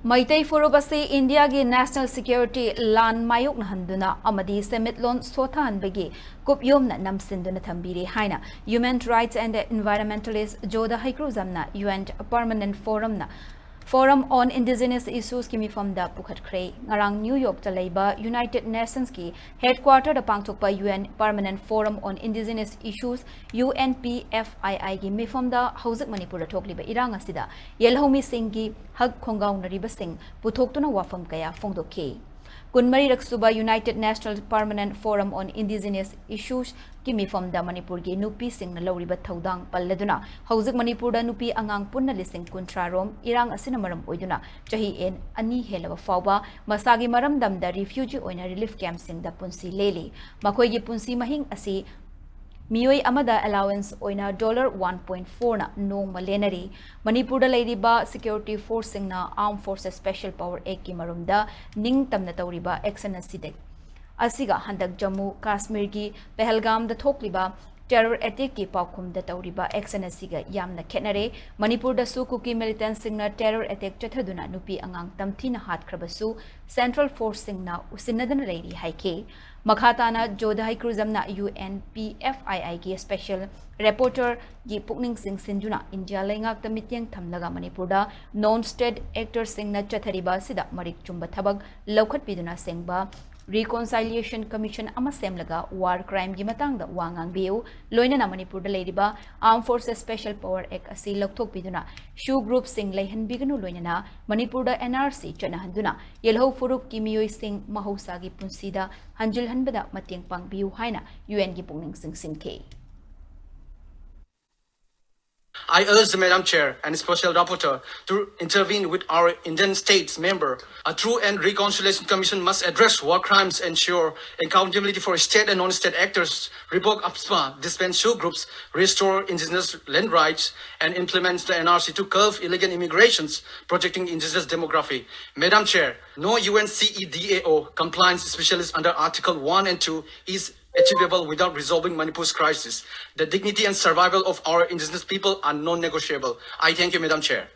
Maitai Furubasi India gi National Security Lan Mayuk Nahanduna Amadi Semitlon Sothan Begi Kupyom na Namsinduna Thambire Haina Human Rights and Environmentalist Jodha Heikrujam na UN Permanent Forum on Indigenous Issues kimi from the Pukhat Kray ngarang New York ta leiba United Nations ki headquarter da pangthokpa UN Permanent Forum on Indigenous Issues UNPFII gi mi from the Hauzik Manipur thokliba irang asida yelhomi sing gi hak khongaw nariba sing puthoktuna wafam kaya phongdokhe Kunmari Raksuba United National Permanent Forum on Indigenous Issues kimi from the Manipur gi nupi sing na lawriba thodang palleduna hauzik Manipur da nupi angang punna lising kuntrarom irang asina maram oiduna chahi en ani helaba fawba masagi maram dam da refugee oina relief camp sing da punsi leli makhoi gi punsi mahing asi Miyoi amada allowance oina $1.4 na nong malenari Manipur da leiriba security force sing na Armed Forces Special Power Act ki marumda ning tamna tawriba action asidek asiga handak Jammu Kashmir gi Pahalgam da thokliba terror attack ki paukhum da tawriba action asiga yamna khenare Manipur da su kuki militant sing na terror attack chathaduna nupi angang tamthina hat khrabasu Central Force sing na usinadana leiri haike Makhatana Jodha Heikrujam na UNPFII ki special reporter gi pukning sing sinjuna India lengak ta mityang thamlaga Manipur da non-state actor sing na chathariba sida marik chumba thabak lokhat piduna sengba Reconciliation Commission ama semlaga war crime gi matang da wangang biu loina na Manipur da leiriba Armed Forces Special Power Act asi lokthok piduna shu group sing leihan biganu loina na Manipur da NRC chana handuna yelho furup ki miyoi sing mahausa gi punsida hanjil hanbada matyang pang biu haina UN gi pungning sing sinke I urge the Madam Chair and Special Rapporteur to intervene with our Indian states member. A true and reconciliation commission must address war crimes, ensure accountability for state and non-state actors, revoke APSPA, disband shoe groups, restore indigenous land rights, and implement the NRC to curb illegal immigrations, protecting indigenous demography. Madam Chair, no UNCEDAO compliance specialist under Article 1 and 2 is achievable without resolving Manipur's crisis. The dignity and survival of our indigenous people are non-negotiable. I thank you, Madam Chair.